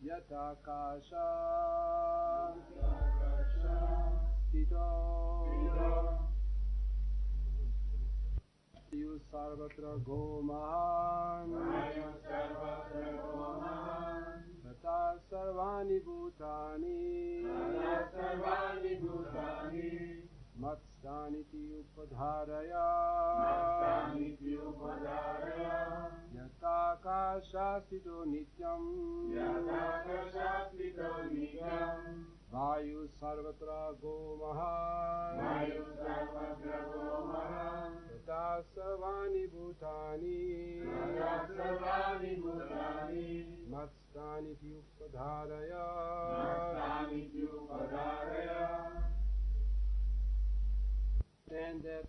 Yatakasha Tito Yu Sarvatra Gomahan Tata Sarvani Bhutani Matstaniti Upadharaya Yatakasha Tito Nityam Vayu Sarvatra Gomahan Tata Sarvani Bhutani Matstaniti Upadharaya And that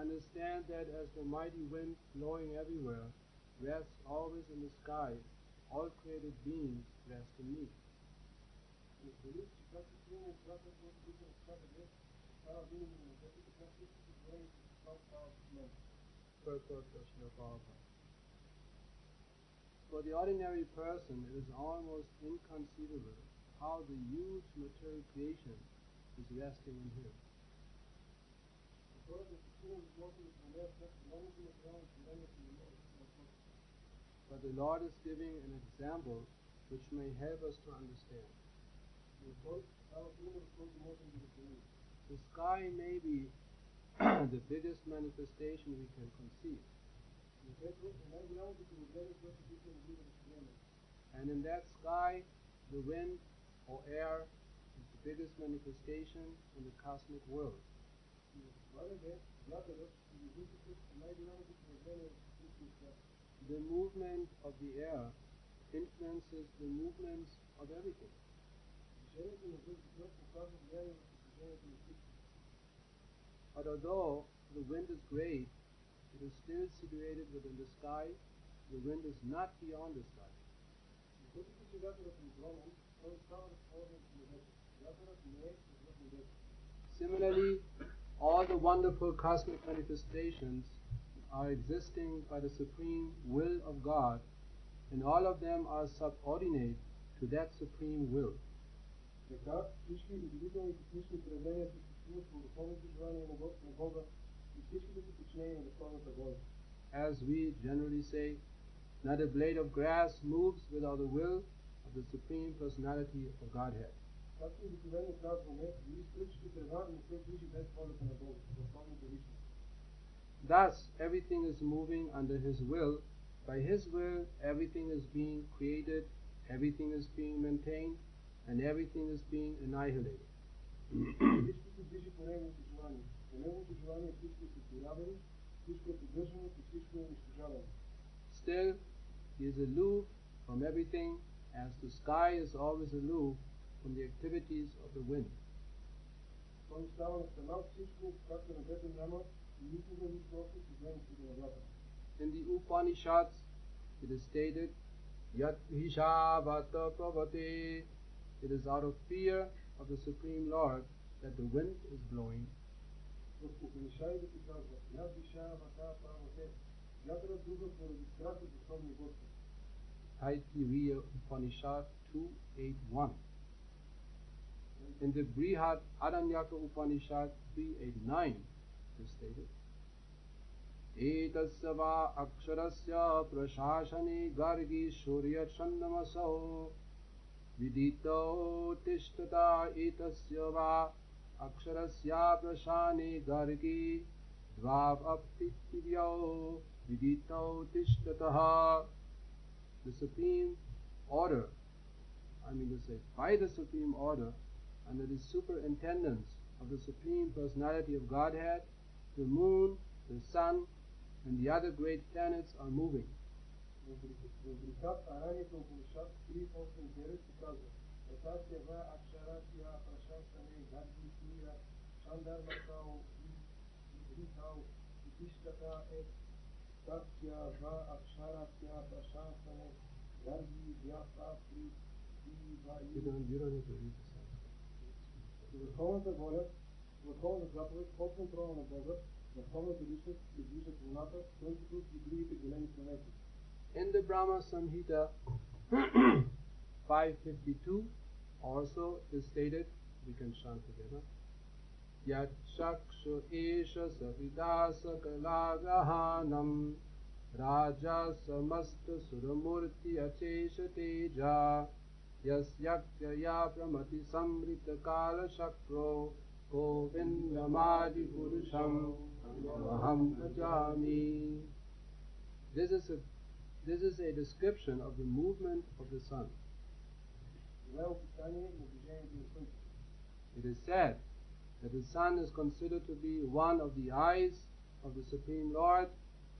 understand that as the mighty wind blowing everywhere rests always in the sky, all created beings rest in me. For the ordinary person, it is almost inconceivable how the huge material creation is resting in him. But the Lord is giving an example which may help us to understand. The sky may be the biggest manifestation we can conceive. And in that sky, the wind or air is the biggest manifestation in the cosmic world. The movement of the air influences the movements of everything. But although the wind is great, it is still situated within the sky. The wind is not beyond the sky. Similarly, all the wonderful cosmic manifestations are existing by the supreme will of God, and all of them are subordinate to that supreme will. As we generally say, not a blade of grass moves without the will of the Supreme Personality of Godhead. Thus, everything is moving under His will. By His will, everything is being created, everything is being maintained, and everything is being annihilated. Still, He is aloof from everything, as the sky is always aloof from the activities of the wind. In the Upanishads, it is stated, Yat Hishavata Pravate. It is out of fear of the Supreme Lord that the wind is blowing. Taittiriya Upanishad 2.8.1. In the Brihad Aranyaka Upanishad 3.8.9, it is stated, Etasya va aksharasya prashashane gargi shurya chandamaso vidito tishtata etasya va aksharasya prashane gargi dvav aptitivyo vidito tishtataha. The supreme order I mean to say, by the Supreme Order, under the superintendence of the Supreme Personality of Godhead, the moon, the sun, and the other great planets are moving. You don't need to read the Върховната воля, върховната заповед, под контрола на Бога, върховната личност се движат Луната, Слънцето и другите големи планети. In the Brahma Samhita 552 also is stated, we can chant together, Yat Shakshu Esha Savida Sakalagahanam Raja Samasta Suramurti Achesha Teja Yasyakyaya Pramati Samrita Kala Shakro Govindamadi Purusham Aham Bhajami. This is a description of the movement of the sun. It is said that the sun is considered to be one of the eyes of the Supreme Lord,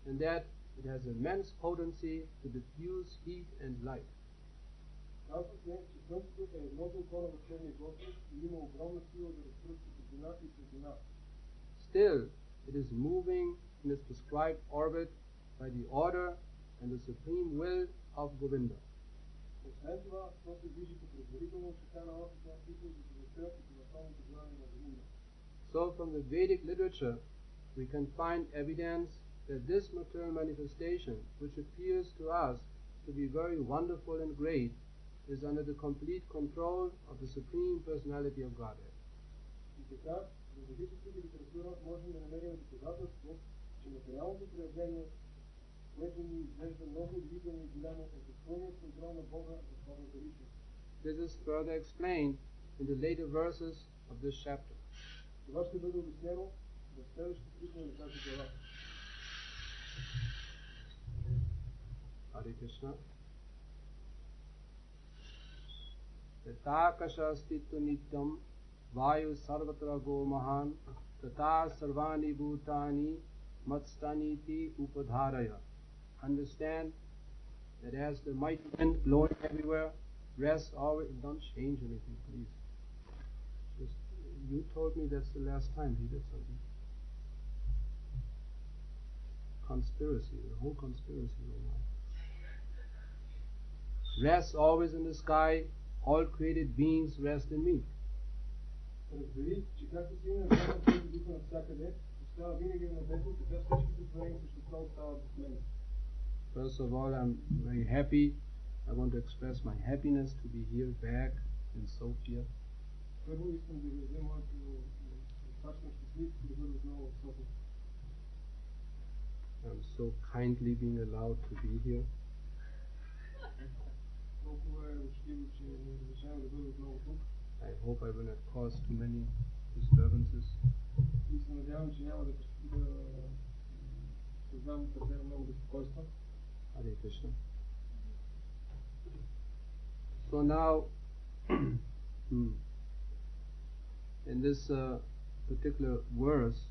and that it has immense potency to diffuse heat and light. Still, it is moving in its prescribed orbit by the order and the supreme will of Govinda. So from the Vedic literature, we can find evidence that this material manifestation, which appears to us to be very wonderful and great, is under the complete control of the Supreme Personality of Godhead. This is further explained in the later verses of this chapter. Hare Krishna. Tatakasha astitu nityam vayu sarvatra go mahan tata sarvani bhutani matstaniti upadharaya. Understand that as the mighty wind blowing everywhere, rests always. Don't change anything, please. Just, you told me that's the last time he did something. Conspiracy, the whole conspiracy going on. Rests always in the sky. All created beings rest in me. First of all, I'm very happy. I want to express my happiness to be here back in Sofia. I'm so kindly being allowed to be here. I hope I will not cause too many disturbances. Hare Krishna. So now, in this particular verse,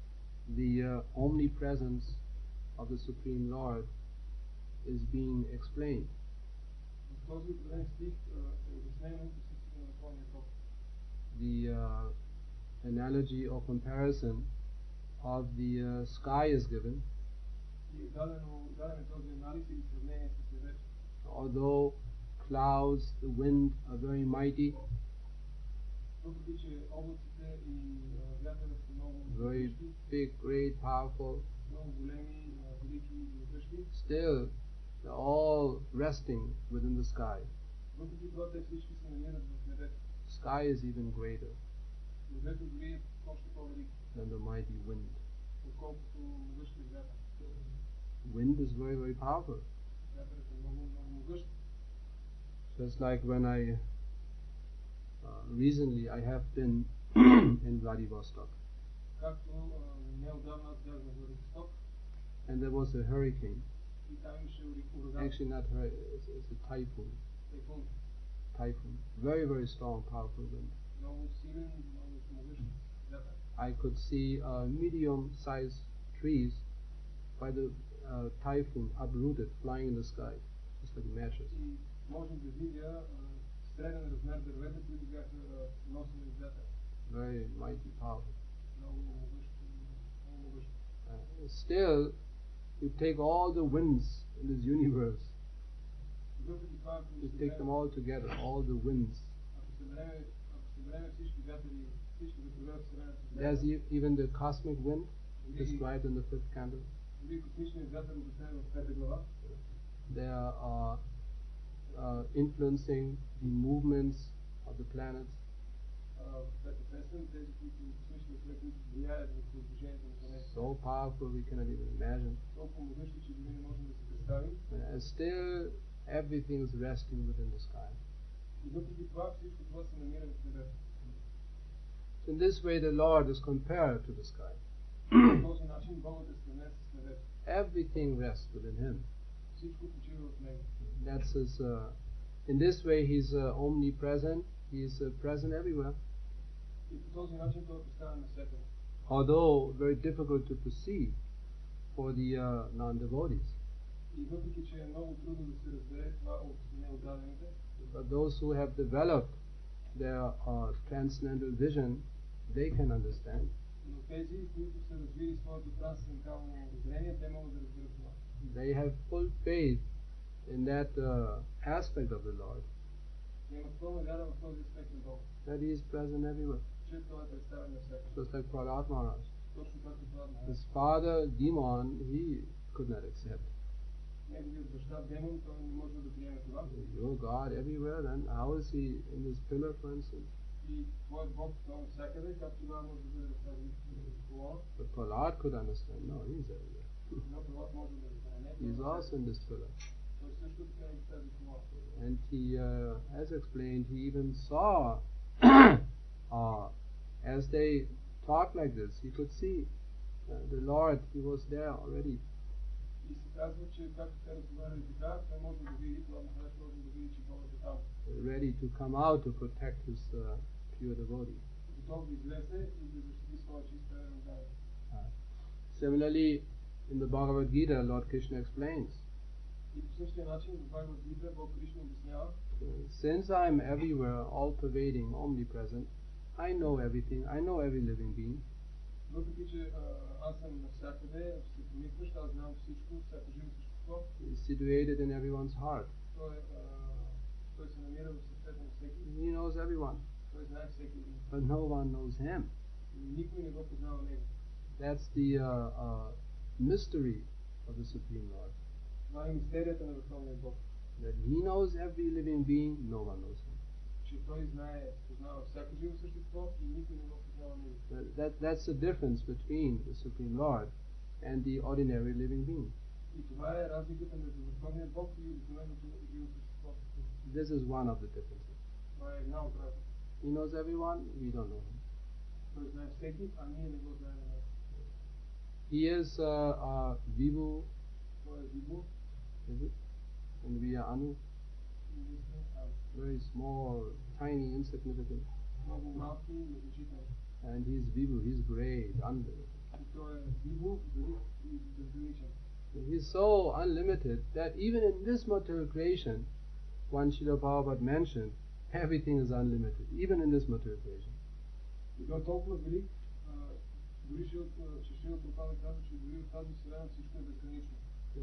the omnipresence of the Supreme Lord is being explained. The analogy or comparison of the sky is given. Although clouds, the wind are very mighty, very big, great, powerful, still they're all resting within the sky. Sky is even greater than the mighty wind. Wind is very, very powerful. Just like when I recently I have been in Vladivostok, and there was a hurricane. Actually not hurricane, it's a typhoon. typhoon. Very, very strong, powerful wind. Много силен, много могъщ вятър. I could see medium-sized trees by the typhoon uprooted, flying in the sky, just like matches. И можех да видя среден размер дървета, които бяха носени от вятър. Very mighty, powerful. Много могъщ. Still, you take all the winds in this universe, Въпреки това, ако you take them all together, all the winds. съберем всички вятъри, всички ветрове от Вселената. There's even the cosmic wind described in the fifth canto. Дори космичният вятър обяснен в пета глава. They are influencing the movements of the planets. So powerful we cannot even imagine. And still everything is resting within the sky. So in this way the Lord is compared to the sky. Everything rests within Him. That's His. In this way He's omnipresent. He's present everywhere. Although very difficult to perceive for the non-devotees. But those who have developed their transcendental vision, they can understand. They have full faith in that aspect of the Lord. That He is present everywhere. Just like Prahlad Maharaj. His father, Demon, he could not accept. Your God everywhere, then how is He in this pillar, for instance? But Prahlad could understand. No, He's everywhere. He's also in this pillar. And he, as explained, he even saw, as they talked like this, he could see the Lord, He was there already. Ready to come out to protect His pure devotee. Similarly, in the Bhagavad Gita, Lord Krishna explains, since I am everywhere, all-pervading, omnipresent, I know everything, I know every living being. He is situated in everyone's heart. He knows everyone, but no one knows Him. That's the mystery of the Supreme Lord. That He knows every living being, no one knows Him. That's the difference between the Supreme Lord and the ordinary living being. This is one of the differences. He knows everyone, we don't know Him. He is Vibhu, is it? And we are Anu. Very small, tiny, insignificant. And He is Vibhu, He is great, unlimited. He is so unlimited that even in this material creation, one Srila Prabhupada mentioned, everything is unlimited, even in this material creation.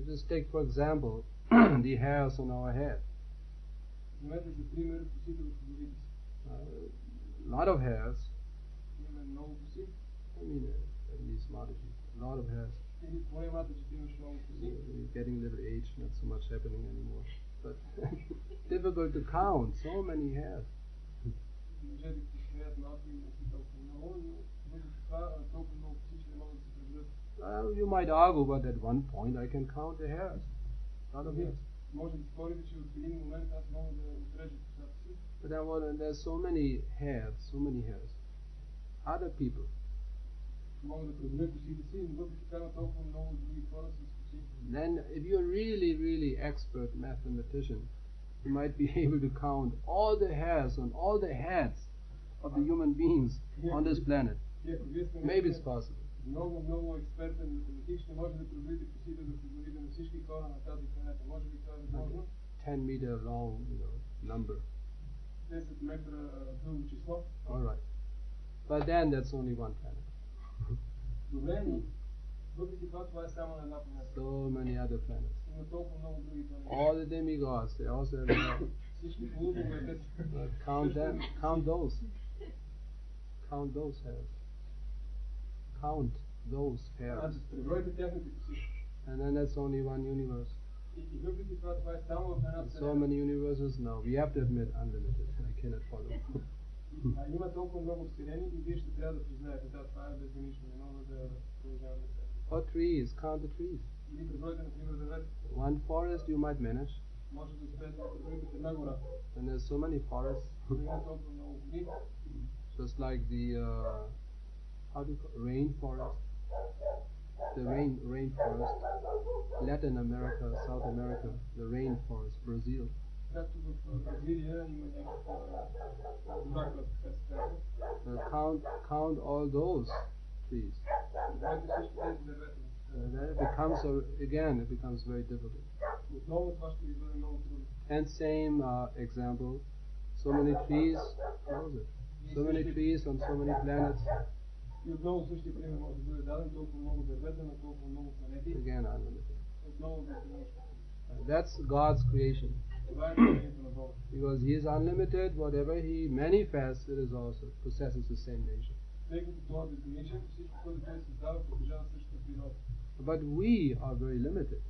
Just take, for example, the hairs on our head. A lot of hairs. I mean, at least Mataji, a lot of hairs. We're getting a little age, not so much happening anymore. But difficult to count, so many hairs. You might argue, but at one point I can count the hairs. A lot of hairs. But then there's so many hairs, Other people. Then if you're really, really expert mathematician, you might be able to count all the hairs on all the heads of the human beings on this planet. Maybe it's possible. Много експертен математичен може да преброите косите да се види на всички хора на тази планета. Може би това е възможно. 10 meter long, number. 10 метра дълго число. All right. But then that's only one planet. Добре, но въпреки това е само на една планета. So many other planets. Има толкова много други планети. All the demigods, they also have hair. Всички полубогове, Count them. Count those. Count those hairs. Count those hairs. Пребройте тяхните коси. And then that's only one universe. И въпреки това е само в една So many universes now. We have to admit unlimited. I cannot follow. Има толкова много вселени и вие ще трябва да признаете, да, това е безгранично. Не мога да продължавам да се. Or trees. Count the trees. Или пребройте, например, дърветата. One forest you might manage. Може да успеете да преброите една гора. And there's so many forests. Има толкова много гори. Just like the how do you call rainforest? The rainforest. Latin America, South America, the rainforest, Brazil. Както в Бразилия има някаква гора, която се казва. Count all those trees. Пребройте всички тези дървета. Then it becomes very difficult. Отново това ще ви бъде много трудно. And same example, so many trees, so many trees on so many planets. И отново същия пример може да бъде даден, толкова много дървета на толкова много планети. Again, unlimited. Отново безгранично. That's God's creation. Това е творението на Бога. Because He is unlimited, whatever He manifests, it is also possesses the same nature. Тъй като това е безграничен, всичко, което Той създава, притежава същата природа. But we are very limited.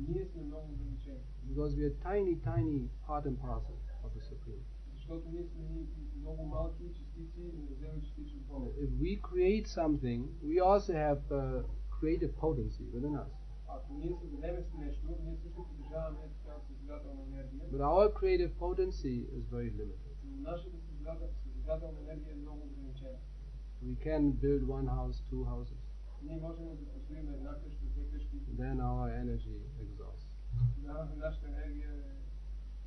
Ние сме много ограничени. Because we are tiny part and parcel of the Supreme. Защото ние сме много малки частици, неразделни частици от Бога. If we create something, we also have creative potency within us. Ако ние създадем нещо, ние също притежаваме такава създателна енергия. But our creative potency is very limited. Но нашата създателна енергия е много ограничена. We can build one house, two houses. Ние можем да построим една къща, две къщи. Then our energy exhausts. Да, нашата енергия е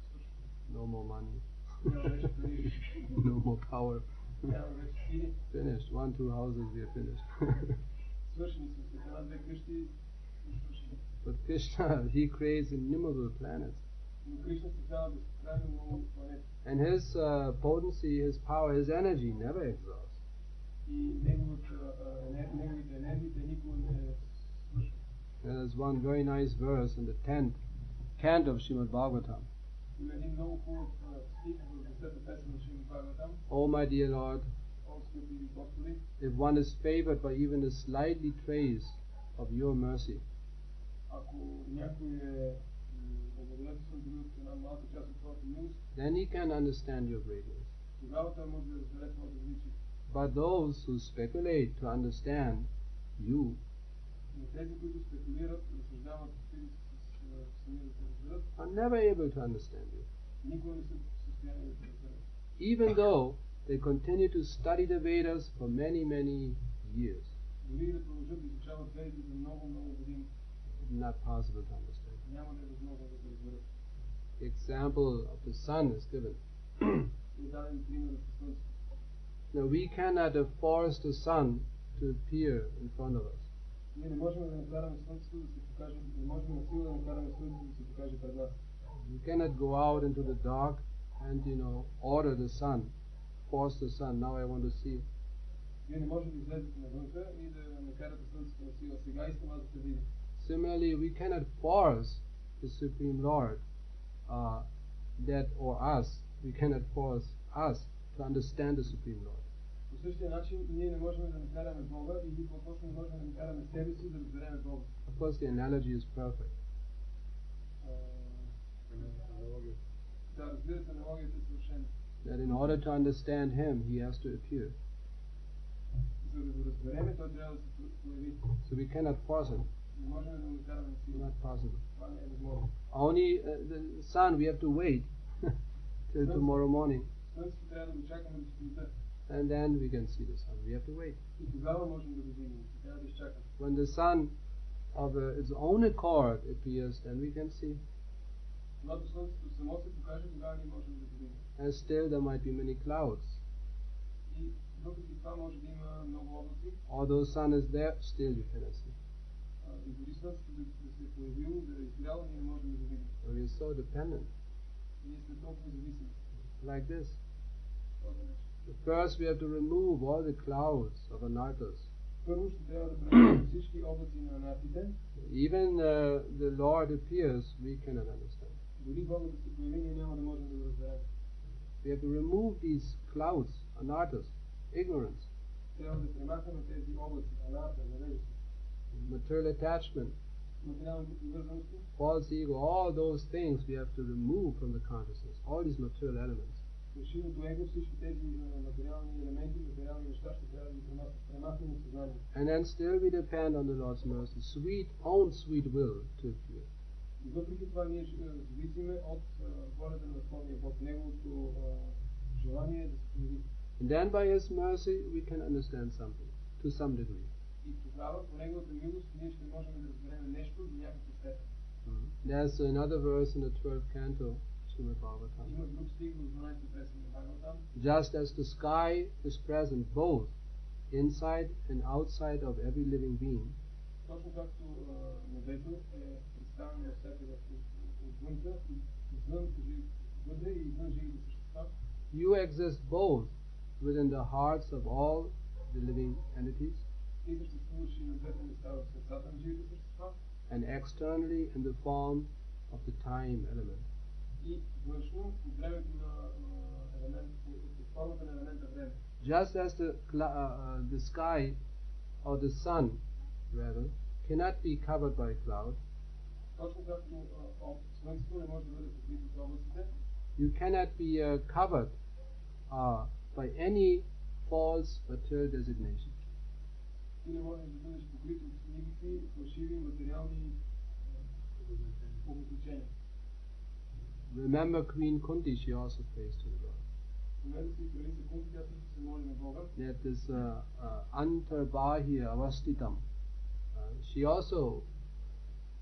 свършена. No more money. Няма вече пари. No more power. Няма вече сили. Finished. 1, 2 houses, we are finished. Свършени сме с една, две къщи. Свършени. But Krishna, He creates innumerable planets. Но Кришна създава безкрайно много планети. And His potency, His power, His energy never exhausts. И неговите енергии те никога не свършват. There's one very nice verse in the 10th canto of Srimad Bhagavatam. Има един много хубав стих в 10-та песен на Шримад Бхагаватам. Oh my dear Lord, О, скъпи Господи, if one is favored by even a slightly trace of Your mercy, ако някой е облагодетелстван дори от една малка част от Твоята милост, then he can understand Your greatness. тогава той може да разбере Твоето величие. But those who speculate to understand You, Но тези, които спекулират, разсъждават сами да се разберат, are never able to understand You. никога не са в състояние да се разберат. Even though they continue to study the Vedas for many, many years, Дори да продължат да изучават ведите за много, много години, it's not possible to understand. няма да е възможно да се разберат. The example of the sun is given. И даден пример от Слънцето. Now we cannot force the sun to appear in front of us. Ние не можем да накараме Слънцето да се покаже, не можем на сила да накараме Слънцето да се покаже пред нас. You cannot go out into the dark and order the sun, force the sun. Now I want to see. Вие не можете да излезете навънка и да накарате Слънцето на сила. Сега искам аз да те видя. Similarly, we cannot force the Supreme Lord, we cannot force us to understand the Supreme Lord. По същия начин ние не можем да накараме Бога или по-точно не можем да накараме себе си да разберем Бога. Of course, the analogy is perfect. Да, разбира се, аналогията е съвършена. That in order to understand Him, He has to appear. За да го разбереме, той трябва да се появи. So we cannot force Him. Не можем да го накараме на сила. Not possible. Това не е възможно. Only the sun, we have to wait till tomorrow morning. Слънцето трябва да го чакаме до сутринта. And then we can see the sun. We have to wait. И тогава можем да го видим. Трябва да изчакаме. When the sun of its own accord appears, then we can see. Когато слънцето само се покаже, тогава ние можем да го видим. And still there might be many clouds. И въпреки това може да има много облаци. Although sun is there, still you cannot see. И дори слънцето да се е появило, да е изгряло, ние не можем да го видим. We are so dependent. Ние сме толкова зависими. Like this. Този начин. First we have to remove all the clouds of anarthas. Първо ще трябва да премахнем всички облаци на анартите. Even the Lord appears, we cannot understand. Дори Бога да се появи, ние няма да можем да го разберем. We have to remove these clouds, anarthas, ignorance, Трябва да премахнем тези облаци, анарта, невежество, material attachment, материалните привързаности, false ego, all those things we have to remove from the consciousness, all these material elements. фалшивото его, всички тези материални елементи, материални неща ще трябва да ги премахнем от съзнанието. And then still we depend on the Lord's mercy, own sweet will to appear. И въпреки това ние зависиме от волята на Върховния Бог, неговото желание да се появи. And then by His mercy we can understand something, to some degree. И тогава по неговата милост ние ще можем да разберем нещо до някаква степен. There's another verse in the 12th canto, Srimad Bhagavatam. Има друг стих в 12-та песен на Бхагаватам. Just as the sky is present both inside and outside of every living being, Точно както небето е представено навсякъде отвънка, вътре и извън живите същества, you exist both within the hearts of all the living entities ти съществуваш и на двете места в сърцата на живите същества and externally in the form of the time element. и външно под времето на елемент, под формата на елемента време. Just as the sky or the sun, rather, cannot be covered by a cloud, Точно както слънцето не може да бъде покрито от облаците, you cannot be covered by any false material designation. ти не можеш да бъдеш покрит от никакви фалшиви материални обозначения. Remember Queen Kunti, she also prays to the Lord. Спомнете си, кралица Кунти, тя също се моли на Бога. That this antarbahya avastitam, she also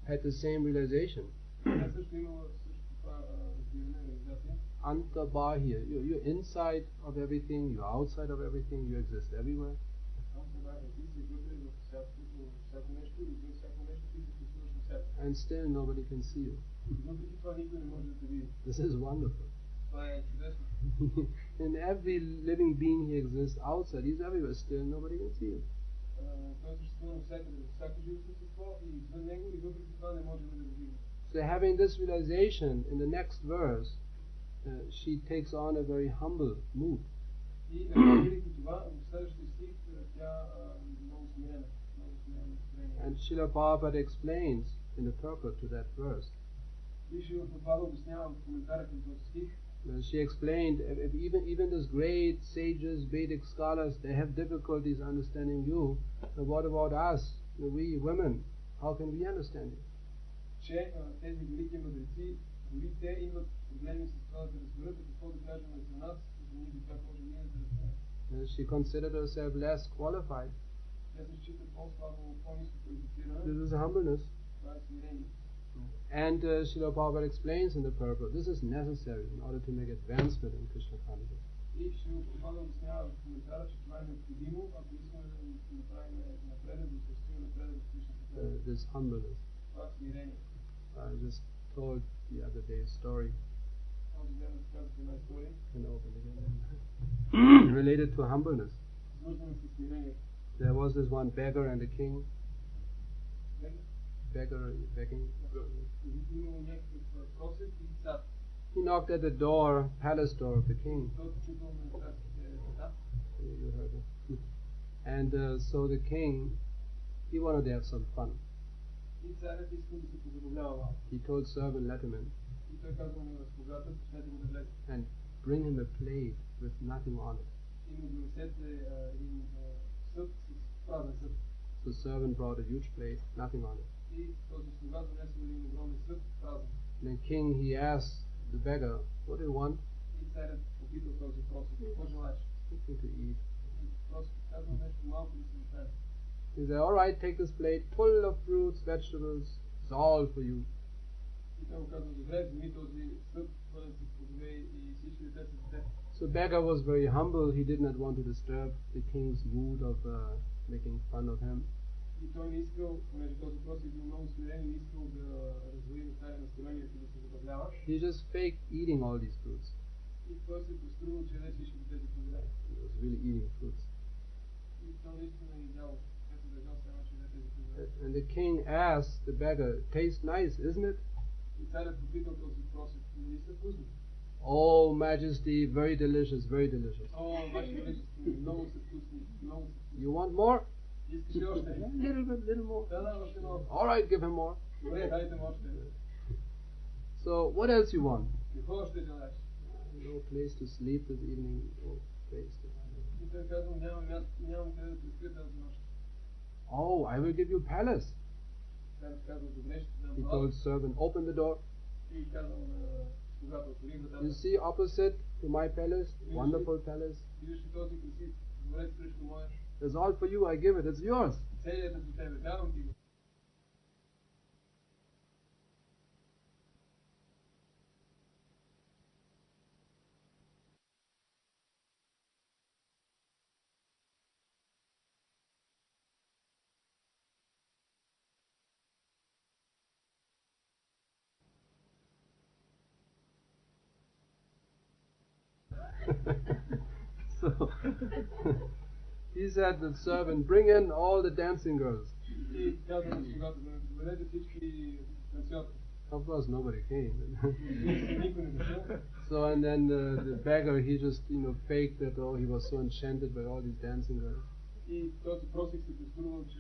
had the same realization. Тя също имала също това разбиране, реализация. Antarbahya, you're inside of everything, you're outside of everything, you exist everywhere. And still nobody can see you. This is wonderful. In every living being he exists outside, he's everywhere, still nobody can see you. So having this realization, in the next verse, she takes on a very humble mood. And Srila Prabhupada explains in the purport to that verse. She explained, if even those great sages, Vedic scholars, they have difficulties understanding you, then what about us, we women? How can we understand you? She considered herself less qualified. This is humbleness. And Srila Prabhupada explains in the purport, this is necessary in order to make advancement in Krishna consciousness. This humbleness. I just told the other day a story. Can open again. Related to humbleness. There was this one beggar and a king. Beggar begging. He knocked at the door, palace door of the king. You heard it. And so the king, he wanted to have some fun. He told servant, let him in. And bring him a plate with nothing on it. The servant brought a huge plate, nothing on it. And the king, he asked the beggar, what do you want? Something to eat. He said, alright, take this plate full of fruits, vegetables, it's all for you. So beggar was very humble. He did not want to disturb the king's mood of making fun of him. И той не искал, понеже този просик бил много смирен, не искал да развали на стария настроението да се забавлява. He just faked eating all these fruits. И той се пострувал, че вече ще тези плодове. He was really eating fruits. И той наистина ял, ето държал се едно, че тези плодове. And the king asked the beggar, "Tastes nice, isn't it?" И царят попитал този просик, нали са вкусни? Oh, Majesty, very delicious, very delicious. О, Ваше Величество, много са вкусни, много са вкусни. You want more? Искаш ли още? Little more. Да, още малко. All right, give him more. Добре, дайте му още. So, what else you want? Какво още желаеш? No place to sleep this evening. No place to... И той казал, нямам къде да преспя тази нощ. Oh, I will give you palace. Царят казал, добре, ще дам He палат. told servant, open the door. И казал на когато отвори вратата. You see opposite to my palace, wonderful palace. Виждаш ли този красив дворец срещу моя? It's all for you, I give it, it's yours. Целият е до тебе, давам ти го. So he said to the servant, bring in all the dancing girls. И казал на слугата, да доведете всички танцорки. Of course, nobody came. Никой не дошъл. So and then the beggar, he just faked that he was so enchanted by all these dancing girls. И този просик се преструвал, че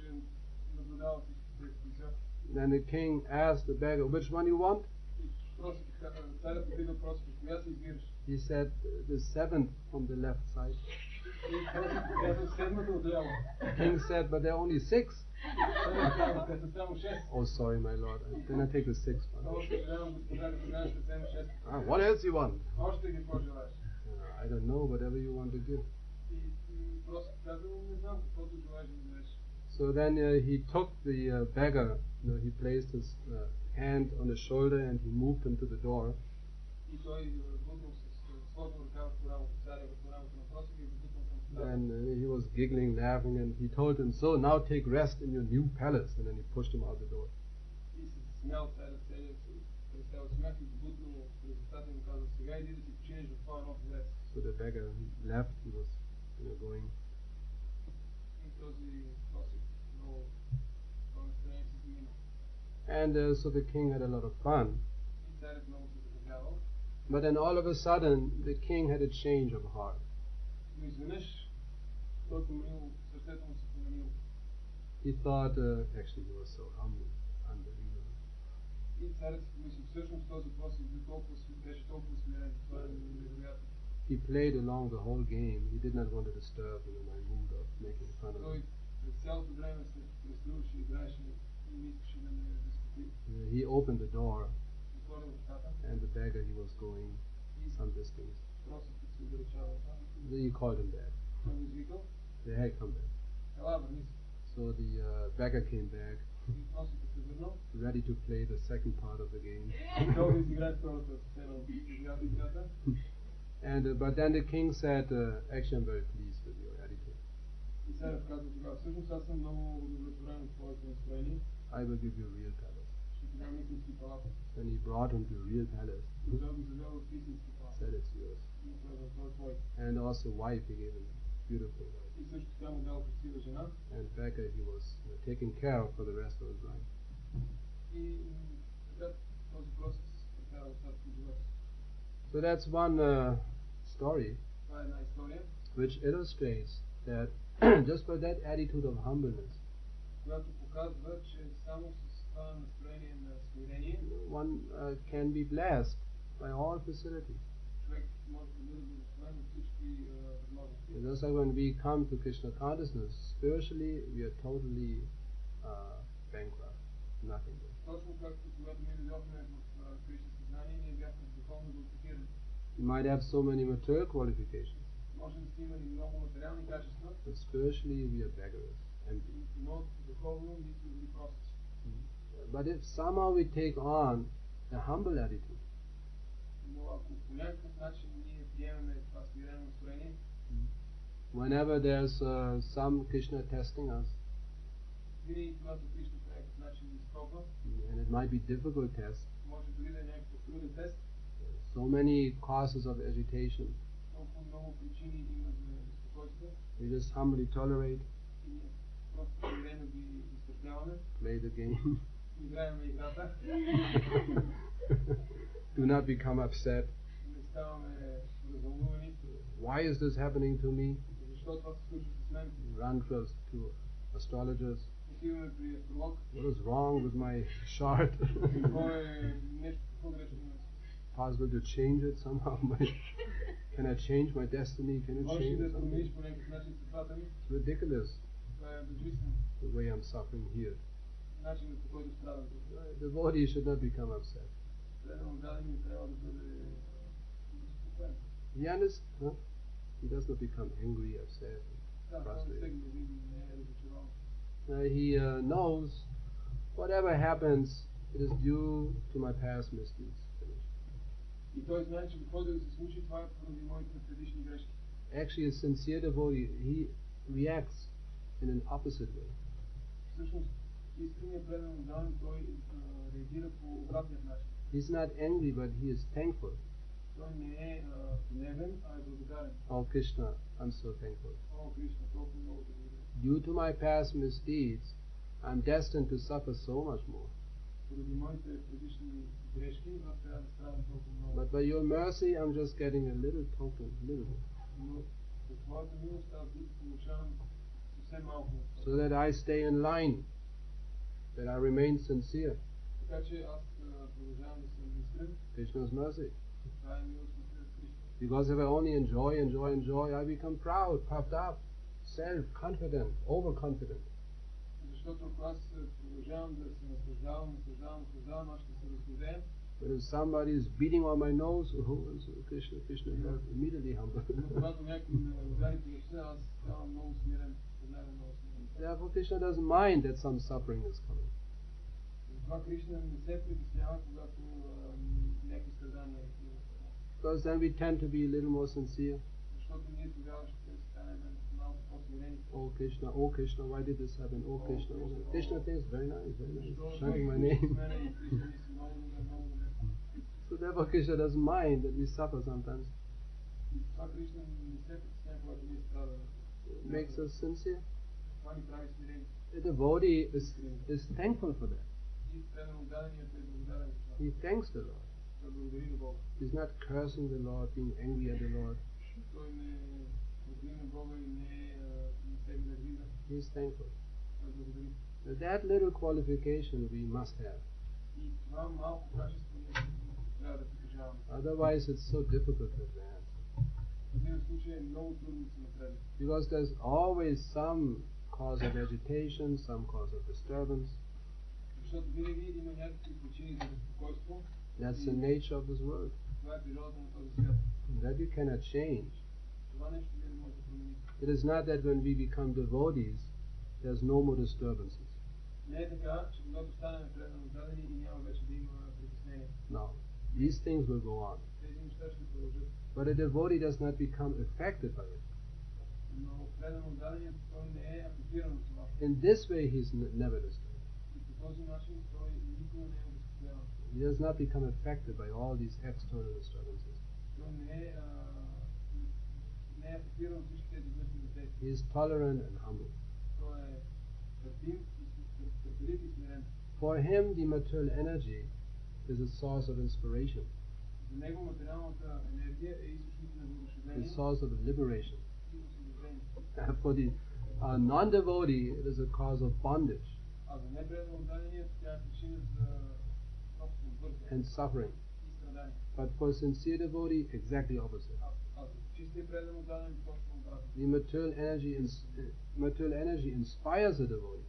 наблюдава всички тези танцорки. Then the king asked the beggar, which one you want? Царят попитал просик, коя се избираш? He said, the seventh from the left side. И просик казал седмата отляво. The king said, but there are only six. Те са само 6. Oh, sorry, my lord. Then I take the sixth one. Много съжалявам, господа, тогава ще взема 6. What else you want? Още какво желаеш? I don't know, whatever you want to give. И просик казал, не знам каквото желаеш да вземеш. So then he took the beggar, he placed his hand on his shoulder and he moved him to the door. И той бутнал с сложил ръка в рамото, царя в рамото на просика и бутнал към стаята. And he was giggling, laughing, and he told him, so now take rest in your new palace. And then he pushed him out the door. И се смял царя целият се престал смях и бутнал през устата и му казал, сега иди да си починеш в твоя нов дворец. So the beggar left, he was going. И този просик много настроение се замина. And so the king had a lot of fun. И царят много се забавлявал. But then all of a sudden, the king had a change of heart. Но изведнъж той променил, сърцето му се променило. He thought, actually he was so humble, unbelievable. И царят си помисли, всъщност този просик беше толкова смирен, това е невероятно. He played along the whole game. He did not want to disturb my mood of making fun of Той him. през цялото време се преструваше и играеше и не искаше да ме безпокои. He opened the door, Отворил вратата and the beggar, he was going some distance. просикът се отдалечава оттам. He called him back. Той го извикал, Say, hey, come back. ела, върни се. So the beggar came back, И просикът се върнал. ready to play the second part of the game. Той да изиграе втората сцена от играта. And but then the king said, actually, I'm very pleased with your attitude. И царят каза тогава, всъщност аз съм много удовлетворен от твоето настроение. I will give you a real palace. Ще ти дам истински палат. Then he brought him to a real palace. И той го завел в истински палат. Said it's yours. И му казал, той е твой. And also wife, he gave him a beautiful wife. И също така му дал красива жена. And beggar, he was taken care of for the rest of his life. И така този просик се прекара остатък от живота. So that's one story Това е една история, which illustrates that just by that attitude of humbleness, която показва, че само с това настроение на смирение one can be blessed by all facilities. човек може да бъде благословен от всички възможности. Just like when we come to Krishna consciousness, spiritually we are totally bankrupt, nothing there. Точно както когато ние дойдохме в Кришна съзнание, ние бяхме духовно блокирани. You might have so many material qualifications, Може да сте имали много материални качества, but spiritually we are beggars, empty. но духовно ние сме били прости. But if somehow we take on a humble attitude. Но ако по някакъв начин ние приемаме това смирено настроение, Whenever there's some Krishna testing us, винаги когато Кришна по някакъв начин ни изпробва, and it might be difficult test, може дори да е някакъв труден тест, so many causes of agitation, толкова много причини има за безпокойство, we just humbly tolerate, и ние просто смирено ги изтърпяваме, play the game, играем играта, do not become upset. не ставаме развълнувани. Why is this happening to me? Защо това се случва с мен? Run first to astrologers. Отиваме при астролог. What is wrong with my chart? Какво е нещо, какво грешно има? Possible to change it somehow? Can I change my destiny? Can you Можеш ли change да it? промениш по някакъв начин съдбата ми? It's ridiculous Това е безжизнено. the way I'm suffering here. Начинът, по който страдам тук. The devotee should not become upset. Предан отдаден трябва да бъде успокоен. He understands. Huh? He does not become angry, upset, Да, това не се frustrated. гневи, не е разочарован. He knows whatever happens, it is due to my past misdeeds. И той знае, че каквото да се случи, това е поради моите предишни грешки. Actually, a sincere devotee, he reacts in an opposite way. Всъщност, искреният предан отдаден, той реагира по обратният начин. He's not angry, but he is thankful. Той не е гневен, а е благодарен. Oh Krishna, I'm so thankful. О, Кришна, толкова много благодаря. Due to my past misdeeds, I'm destined to suffer so much more. Поради моите предишни грешки, аз трябва да страдам толкова много. But by your mercy, I'm just getting a little token, little bit, Но по твоята милост аз получавам съвсем малко. so that I stay in line, that I remain sincere. Така че аз продължавам да съм искрен. Krishna's mercy. Това е милост на Кришна. Because if I only enjoy, I become proud, puffed up, self-confident, overconfident. Защото ако аз продължавам да се наслаждавам, аз ще се разгордея. But if somebody is beating on my nose, Krishna, I'm immediately humble. Но когато някой ме удари по носа, аз ставам много смирен. Веднага много смирен. Therefore, Krishna doesn't mind that some suffering is coming. Затова Кришна не се притеснява, когато някакви страдания идват. Because then we tend to be a little more sincere. Защото ние тогава ще станем малко по-смирени. Oh Krishna, why did this happen? Oh Krishna. Krishna thinks, very nice, chanting my name. So therefore Krishna doesn't mind that we suffer sometimes. И това Кришна не се притеснява, когато ние страдаме. It makes us sincere. Това ни прави смирени. The devotee is thankful for that. И предан отдаденият е благодарен за това. He thanks the Lord. Той благодари на Бога. He's not cursing the Lord, being angry at the Lord. Той не благодари на Бога и не се нервира. He is thankful. Той благодари. That little qualification we must have. И това малко качество ние трябва да притежаваме. Otherwise it's so difficult to advance. В един случай е много трудно да се напредне. Because there's always some cause of agitation, some cause of disturbance. Защото винаги има някакви причини за безпокойство. That's the nature of this world. Това е природата на този свят. That you cannot change. Това нещо не може да промени. It is not that when we become devotees, there's no more disturbances. Не е така, че когато станем предан отдадени и няма вече да има притеснение. No. These things will go on. Тези неща ще продължат. But a devotee does not become affected by it. Но предан отдаденият той не е афектиран от това. In this way he's never disturbed. И по този начин той никога не е обезпокояван. He does not become affected by all these external disturbances. Той не е афектиран от всички тези външни въздействия. He is tolerant and humble. Той е търпим и търпелив и смирен. For him, the material energy is a source of inspiration, За него материалната енергия е източник на a въодушевление source of liberation. и освобождение. For the non-devotee, it is a cause of bondage А за непредан отдаденият тя е причина за собствено бъркане and suffering. и страдание. But for sincere devotee, exactly opposite. А за чистия предан отдаден точно обратно. The material energy inspires the devotee.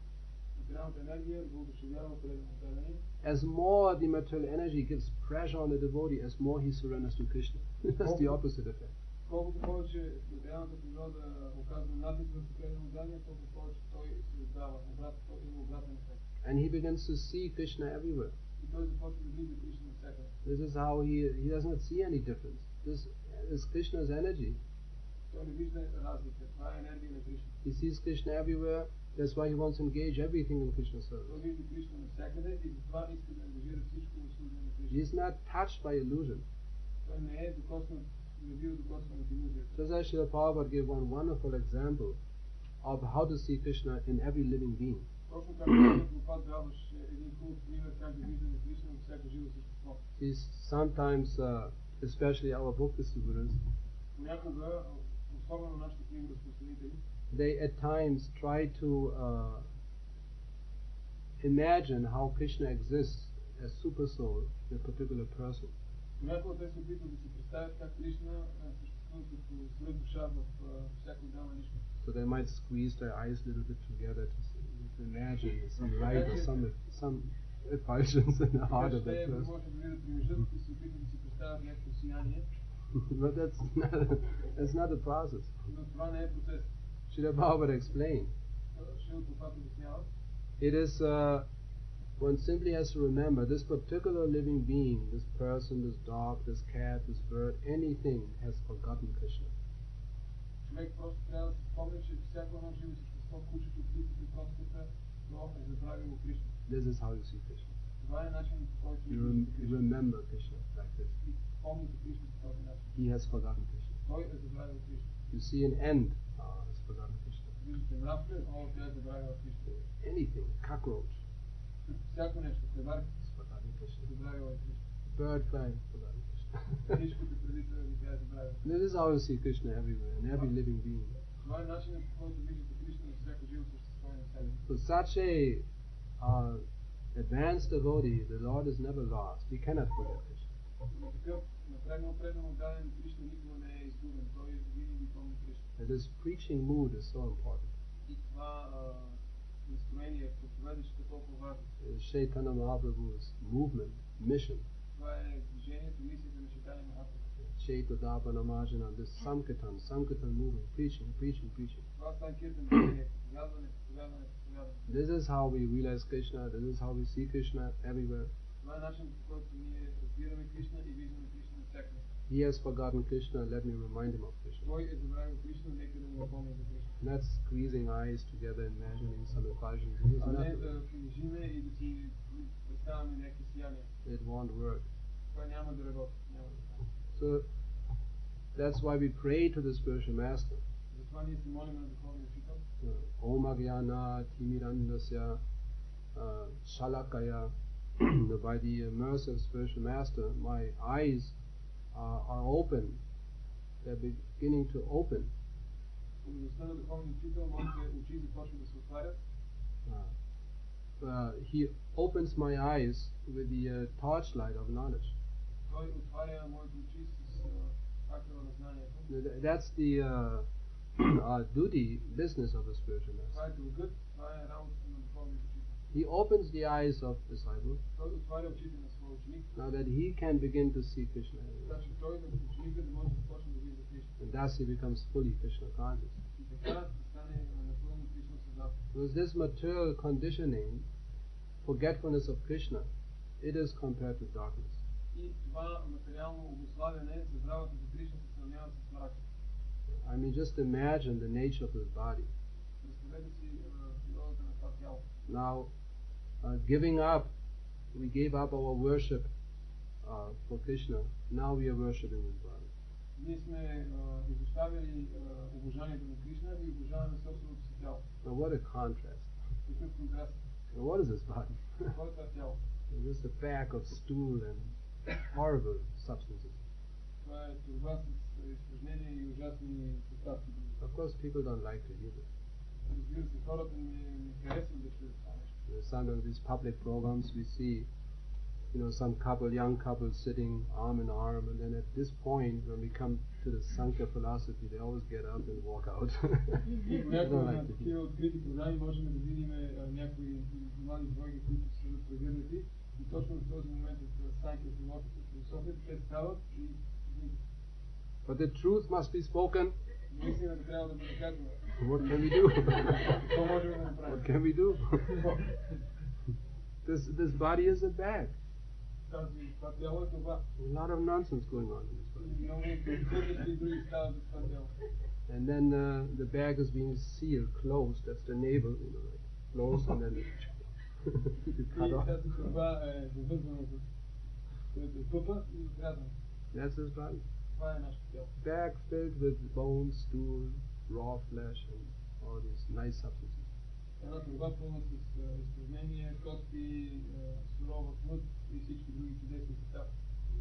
Материалната енергия въодушевява предан отдадения. As more the material energy gives pressure on the devotee, as more he surrenders to Krishna. That's the opposite effect. Колкото повече материалната природа оказва натиск върху предан отдадения, толкова повече той се отдава. Той има обратен ефект. And he begins to see Krishna everywhere. И той започва да вижда Кришна навсякъде. This is how he does not see any difference. This is Krishna's energy. Той не вижда разлика. Това е енергия на Кришна. He sees Krishna everywhere. That's why he wants to engage everything in Krishna's Той service. вижда Кришна навсякъде и затова иска да ангажира всичко в служение на He Кришна. is not touched by illusion. Той не е докоснат, не бива докоснат от илюзията. Just as Srila Prabhupada gave one wonderful example of how to see Krishna in every living being. Точно както Прабхупад даваше един хубав пример как да виждаме Кришна във всяко живо същество. See, sometimes, especially our book distributors, Понякога, особено нашите книги разпространители, they at times try to imagine how Krishna exists as super soul in a particular person. понякога те се опитват да си представят как Кришна съществува като свръх душа в всяко отделна личност. So they might squeeze their eyes a little bit together to imagine some light or some effulgence in the heart of that Те person. може да видят примежат и се опитват да си представят някакво сияние, But that's not the process. но това не е процес. Srila Prabhupada explained. Шрила Прабхупад обяснява, It is, one simply has to remember this particular living being, this person, this dog, this cat, this bird, anything has forgotten Krishna. човек просто трябва да се спомня, че всяко едно живо същество, кучето, птицата, котката, то е забравило Кришна. This is how you see Krishna. Това е начинът, по който You remember Krishna like this. и помните Кришна по този начин. He has forgotten Krishna. Той е забравил Кришна. You see an ant, has forgotten Krishna. Виждате мравка, тя е забравила Кришна. Anything, cockroach, Всяко нещо, клеварка, has forgotten Krishna. забравила е Кришна. Bird flying, forgotten Krishna. Птичката преди това тя е забравила. This is how you see Krishna everywhere, in every living being. Това е начинът, по който виждате Кришна на всяко живо същество и на себе. For such a advanced devotee, the Lord is never lost. He cannot forget Krishna. Но такъв напрегнал предано даден Кришна никога не е изгубен. Той винаги помни Кришна. And this preaching mood is so important. И това настроение, проповедащето е толкова важно. Chaitanya Mahaprabhu's movement, mission, Това е движението, мисията на Чайтаня Махапрабху. Chaitadapana Marjana, this Sankirtan movement, preaching. Това Санкиртан движение, проповядване. This is how we realize Krishna, this is how we see Krishna everywhere. Това е начинът, по който ние разбираме Кришна и виждаме Кришна навсякъде. He has forgotten Krishna, let me remind him of Krishna. Той е забравил Кришна, нека да му напомня за Кришна. Not squeezing eyes together, imagining some effulgence. It is А не not. да книжиме и да си представяме някакви сияния. It won't work. Това няма да работи. So that's why we pray to the spiritual master. Затова ние се молим на Духовния Учител. Om Agyana Timirandasya Shalakaya. By the mercy of spiritual master, my eyes are open. They're beginning to open. По милостта на Духовния Учител, моите очи започват да се отварят. He opens my eyes with the torchlight of knowledge. Той отваря моите очи с факела на знанието. That's the duty, business of the spiritual master. Това е дългът, това е работата на Духовния Учител. He opens the eyes of disciples Той отваря очите на своя ученик, now that he can begin to see Krishna. така че той, ученика, да може да започне да вижда Кришна. And thus he becomes fully Krishna conscious. И така да стане напълно Кришна съзнат. Because this material conditioning, forgetfulness of Krishna, it is compared to darkness. И това материално обуславяне, забравата за Кришна се сравнява с мрака. I mean, just imagine the nature of his body. Представете си природата на това тяло. Now, giving up, we gave up our worship for Krishna. Now we are worshipping his body. Ние сме изоставили обожанието на Кришна и обожаваме собственото си тяло. Now, what a contrast. Такъв контраст. Now, what is his body? Какво е това тяло? Just a bag of stool and horrible substances. Това е турба с изпражнения и ужасни съставки. Of course, people don't like to hear this. Разбира се, хората не харесват да чуят това нещо. Some of these public programs we see, some young couple sitting arm in arm, and then at this point, when we come to the Sankhya philosophy, they always get up and walk out. И понякога на такива открити програми можем да видим някои млади двойки, които са прегърнати, и точно в този момент от Санkhya философията, те стават и излизат. But the truth must be spoken. Но истината трябва да бъде казана. What can we do? Какво можем да направим? What can we do? This body is a bag. това тяло е това. A lot of nonsense going on in this body. Много глупости и други стават за това тяло. And then the bag is being sealed, closed. That's the navel, like closed, and then you cut off. Тази турба е завързвана с пъпа и отрязана. That's his body. Това е нашето тяло. Bag filled with bones, stool, raw flesh, and all these nice substances. Една турба пълна с изпражнения, кости, сурова плът и всички други чудесни състави.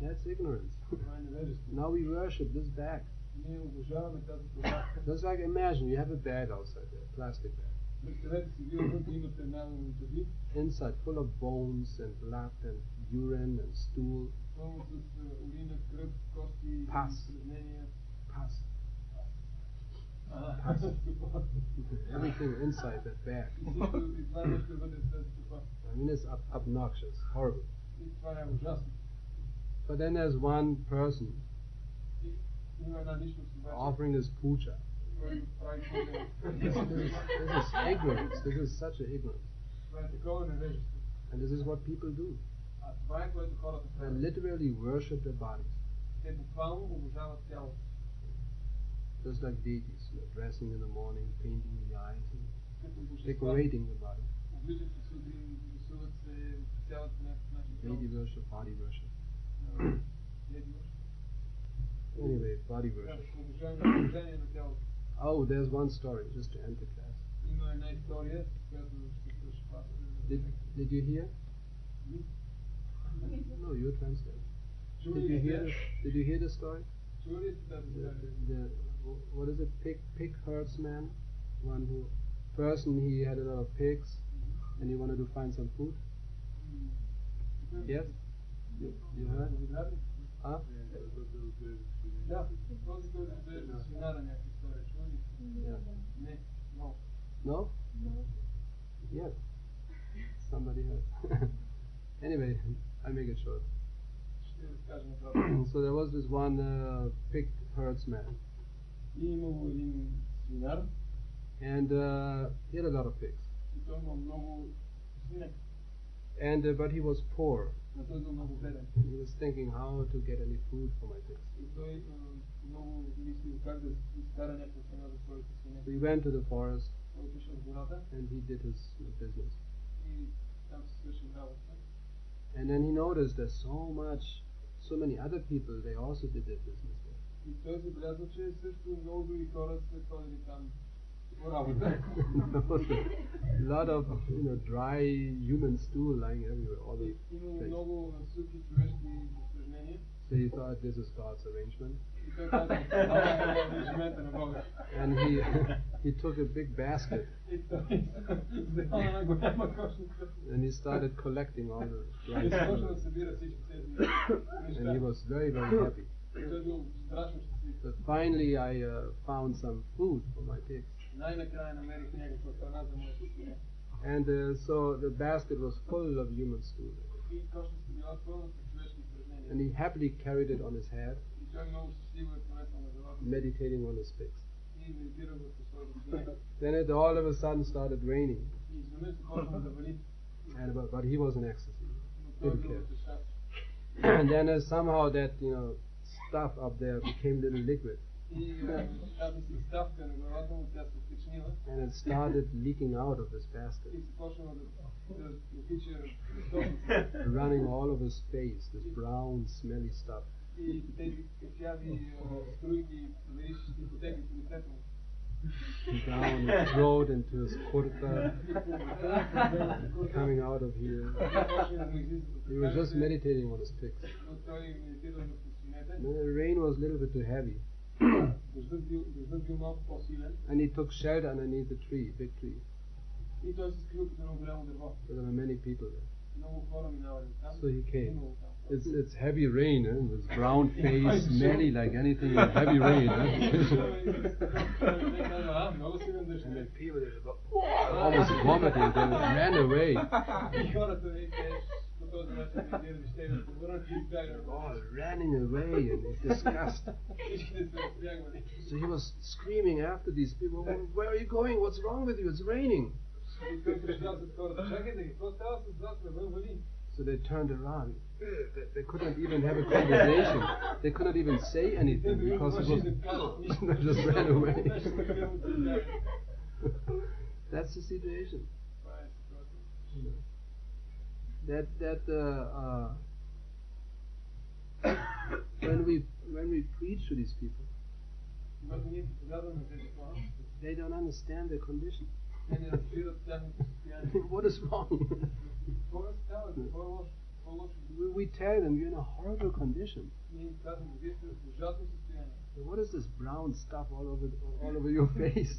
That's ignorance. Това е невежество. Now we worship this bag. Ние обожаваме тази турба. Just like imagine you have a bag outside there, a plastic bag. Представете си, вие отвън имате една турби. Inside, full of bones and blood and urine and stool. Пълно с урина, кръв, кости, изпражнения. Pus. Everything inside that bag. I mean, it's obnoxious, horrible. But then there's one person offering his puja. This is ignorance. This is such an ignorance. And this is what people do. They literally worship their bodies. Just like deities, dressing in the morning, painting the eyes, and decorating the body. Deity worship, body worship. Anyway, body worship. Oh, there's one story, just to end the class. Did you hear? No, you translate. Did you hear the story? What is it? Pig herdsman, he had a lot of pigs, and he wanted to find some food. Yes, you heard? Huh? Yeah. No? Yes. Somebody heard. Anyway, I make it short. So there was this one pig herdsman. And he had a lot of pigs. And but he was poor. He was thinking how to get any food for my pigs. So he went to the forest and he did his business. And then he noticed there's so many other people, they also did their business there. There was a lot of dry human stool lying everywhere, all the place. So he thought this is God's arrangement. And he took a big basket and he started collecting all the dry stool. And he was very, very happy. But finally I found some food for my pigs. And so the basket was full of human stool. And he happily carried it on his head, meditating on his pigs. Then it all of a sudden started raining. But he was in ecstasy. Didn't care. And then somehow that stuff up there became a little liquid. And it started leaking out of his basket, running all over his face, this brown, smelly stuff. Down his throat, into his kurta, coming out of here. He was just meditating on his pigs. The rain was a little bit too heavy. And he took shelter underneath the tree, big tree. There were many people there. So he came. It's heavy rain, with brown face, smelly like anything in heavy rain. And the people almost vomiting, they ran away. Running away in disgust. So he was screaming after these people, where are you going? What's wrong with you? It's raining. So they turned around. They couldn't even have a conversation. They couldn't even say anything because it was they just ran away. That's the situation. When we preach to these people, they don't understand their condition. What is wrong? We tell them you're in a horrible condition. What is this brown stuff all over your face?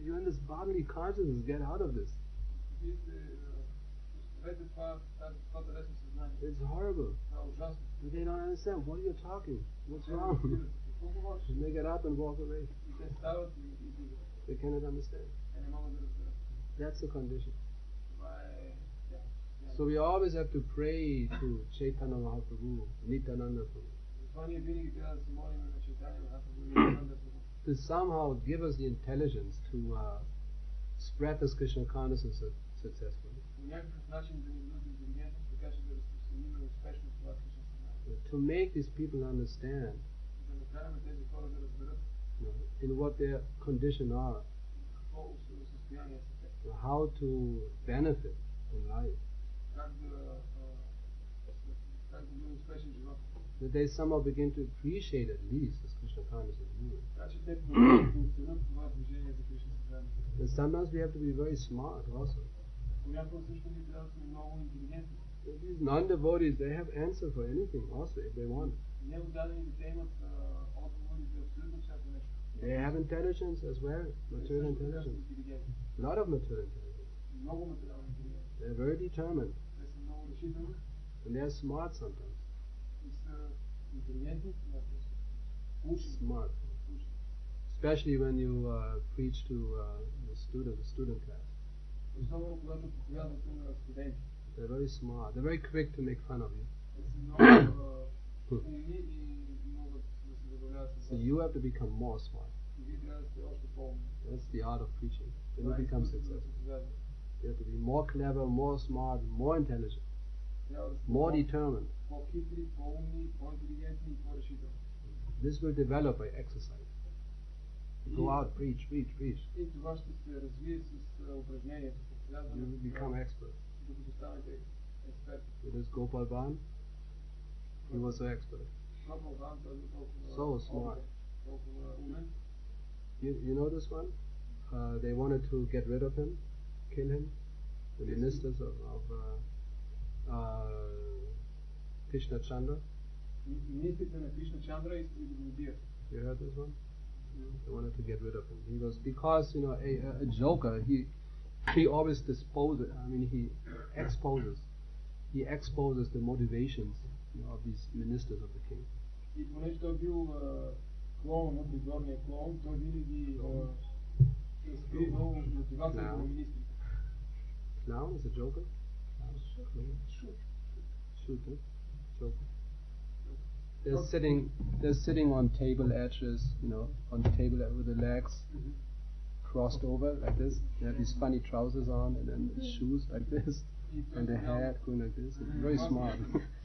You're in this bodily consciousness. Get out of this. It's horrible. But they don't understand. What are you talking? What's wrong? And they get up and walk away. They cannot understand. That's the condition. So we always have to pray to Chaitanya Mahaprabhu, Nityananda Prabhu, to somehow give us the intelligence to spread this Krishna consciousness successfully. To make these people understand in what their condition are, how to benefit in life, that they somehow begin to appreciate at least this Krishna consciousness movement. And sometimes we have to be very smart also. These non-devotees, they have answer for anything also if they want. They have intelligence as well, material intelligence. A lot of material intelligence. They're very determined. And they're smart sometimes. Smart. Especially when you preach to the student class. They're very smart. They're very quick to make fun of you. So you have to become more smart. That's the art of preaching. Then you become successful. You have to be more clever, more smart, more intelligent, more determined. This will develop by exercise. Go out, preach. You will become expert. With this Gopal Bhan, he was so expert. So smart. You know this one? They wanted to get rid of him, kill him. The ministers of Krishna Chandra. You heard this one? They wanted to get rid of him. He was, because a joker. He always disposes. He exposes the motivations of these ministers of the king. Clown is a joker? Shooter. Joker. They're sitting on table edges, on the table with the legs crossed over like this. They have these funny trousers on and then shoes like this. And the hat going like this. It's very smart.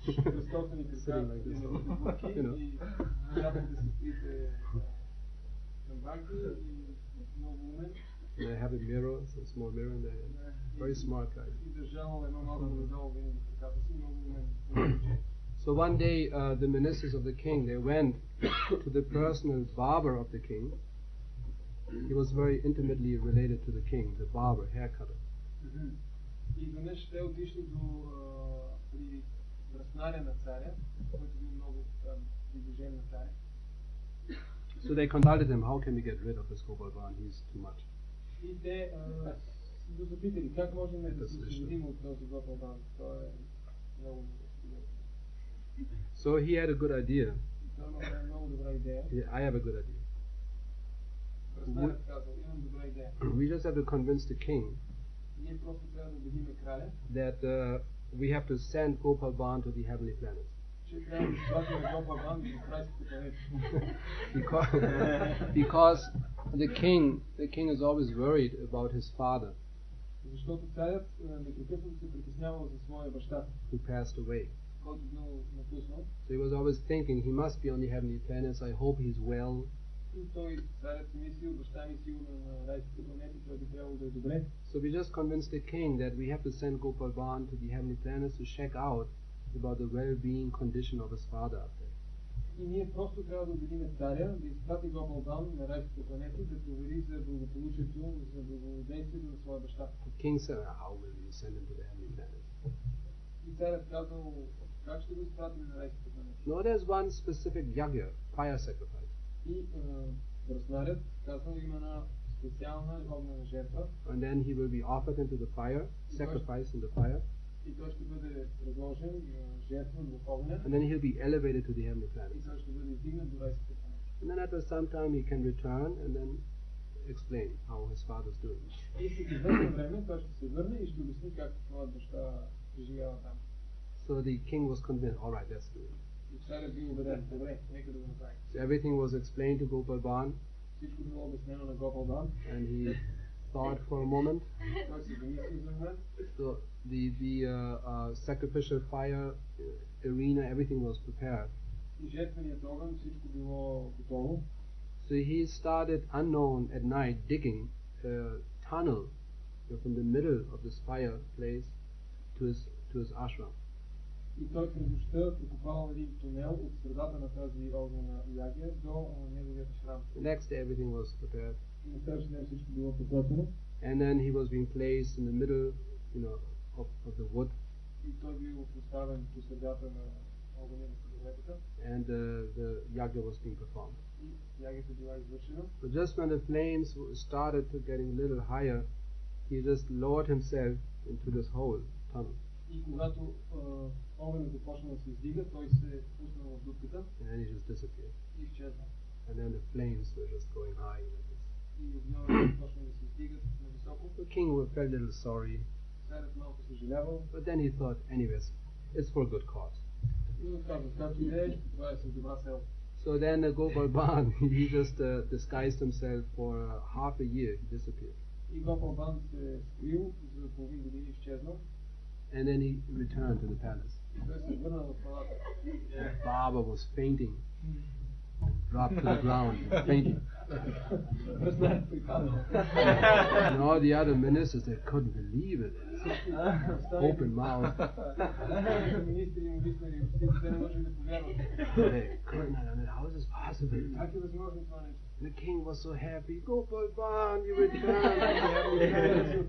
Sitting like this. And they have a mirror, a small mirror in their hand. Very smart guys. So one day the ministers of the king, they went to the personal barber of the king. He was very intimately related to the king, the barber, hair cutter. So they consulted him, how can we get rid of this Gopal Bhan? He's too much. So he had a good idea. Yeah, I have a good idea. We just have to convince the king that we have to send Gopal Bhan to the heavenly planets. because the king is always worried about his father. Защото царят непрекъснато се притеснявал за своя баща, who passed away. който бил напуснал. So he was always thinking, he must be on the heavenly planets, I hope he's well. И той, царят си мислил, баща ми сигурно на райските планети, той би трябвало да е добре. So we just convinced the king that we have to send Gopal Bhan to the heavenly planets to check out about the well-being condition of his father up there. И ние просто трябва да убедим царя да изпрати Гопал Бан на райските планети, да провери за благополучието, за благодействието на своя баща. The king said, how will we send him to the heavenly planets? И царят казал, как ще го изпратим на райските планети? No, there's one specific yagya, fire sacrifice. И връзнарят казал, има една специална огнена жертва. And then he will be offered into the fire, sacrificed in the fire. И той ще бъде предложен жертвен в огня. And then he'll be elevated to the heavenly И planets. той ще бъде издигнат до райските планети. And then after some time he can return and then explain how his father's doing. И след известно време той ще се върне и ще обясни как твоят баща преживява там. So the king was convinced, all right, let's do it. И царят бил убеден, добре, нека да го направим. So everything was explained to Gopal Bhan, Всичко било обяснено на Гопал Бан. and he thought for a moment. Той се замисли за момент. So the sacrificial fire arena, everything was prepared. И жертвеният огън, всичко било готово. So he started unknown at night digging a tunnel from the middle of this fireplace to his ashram. И той през нощта прокопал един тунел от средата на тази огнена ягия до неговият шрам. The next day everything was prepared. И на следващия ден всичко било подготвено. And then he was being placed in the middle, of the wood. И той бил поставен по средата на огъня на дърветата. And the yagya was being performed. И ягията била извършена. But just when the flames started to getting a little higher, he just lowered himself into this hole tunnel. И когато огънят започна да се издига, той се пуснал в дупката. And then he just disappeared. И изчезна. And then the flames were just going high like this. И огньовете започна да се издигат на високо. The king felt a little sorry, Царят малко съжалявал. but then he thought, anyways, it's for a good cause. И казва, както и да е, това е с добра цел. So then Gopal Bhan, he just disguised himself for half a year. He disappeared. И Гопал Бан се скрил за половин година и изчезнал. And then he returned to the palace. И той се върнал в палата. The barber was fainting, dropped to the ground, fainting. Връзнарят припаднал. And all the other ministers, they couldn't believe it. Open mouth. Министри му виснали устите, те не можели да повярват. They couldn't. I mean, how is this possible? Как е възможно това нещо? The king was so happy. Gopal Bhan, you returned.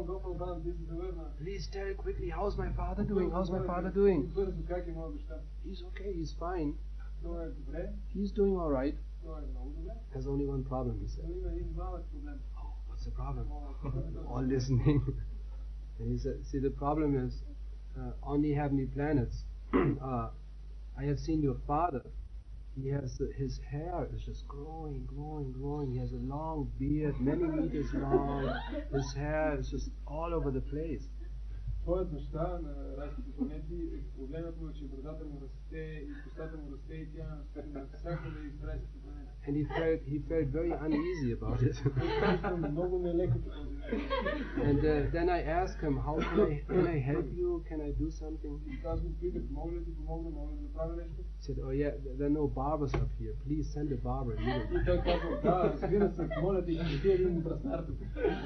Гопал Бан, ти се завърна. Please tell quickly, how's my father doing? How's my father doing? Бързо, как е моят баща? He's okay, he's fine. Той е добре, He's doing all right. той е много добре. Has only one problem, he said. Но има един малък проблем. Oh, what's the problem? All listening. And he said, see, the problem is, on the heavenly planets, I have seen your father. He has his hair is just growing. He has a long beard, many meters long. His hair is just all over the place. Твоят баща на райските планети, проблемът му е, че брадата му расте и костата му расте и тя навсякъде из райските планети. And he felt very uneasy about it. Много нелеко по този начин. And then I asked him, how can I help you? Can I do something? И аз го питах, мога ли да ти помогна, мога ли да направя нещо? He said, oh yeah, there are no barbers up here. Please send a barber immediately. И той казва, да, разбира се, моля ти, ще ти един браснар тук.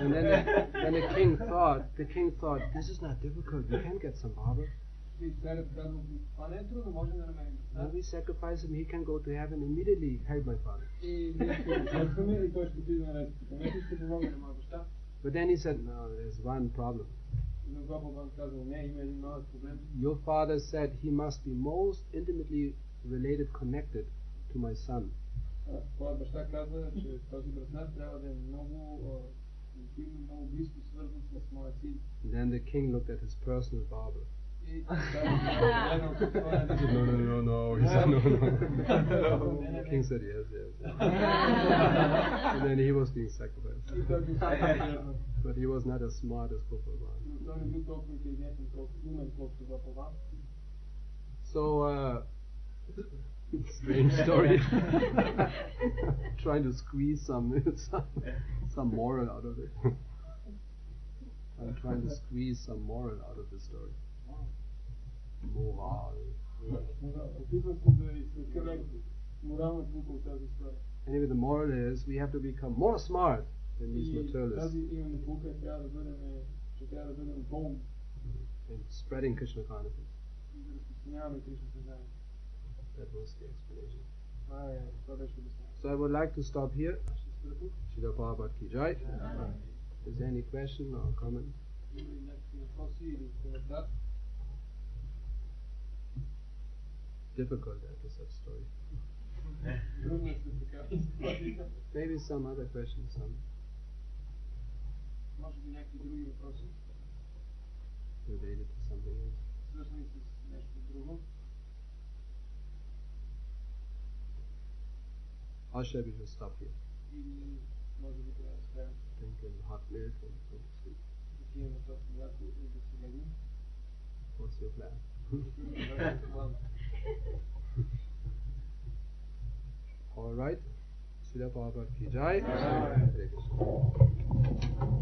And then the king thought, this is not difficult. We can get some barber. И царят казва, това не е трудно, можем да намерим браснар. When we sacrifice him, he can go to heaven immediately. Help my father. И ние ще го жертваме и той ще отиде на райските планети и ще помогне на моя баща. But then he said, no, there's one problem. Но Гопал Бан казал, не, има един малък проблем. Your father said he must be most intimately related, connected to my son. Твоят баща каза, че този браснар трябва да е много интимно, много близко свързан с моя син. Then the king looked at his personal barber. И No. He said, no. The king said, yes. And then he was being sacrificed. But he was not as smart as Gopal Bhan. So, strange story. Trying to squeeze some moral out of it. I'm trying to squeeze some moral out of the story. Moral. Anyway, the moral is we have to become more smart than these materialists in spreading Krishna consciousness. That was the explanation. So I would like to stop here. Srila Prabhupada ki jai. Is there any question or comment? Difficult episode story. Maybe some other questions. Some related to something else. Or shall we just stop here? Drinking hot milk and go to sleep. What's your plan? All right. Srila Prabhupada ki jai. Hare Krishna.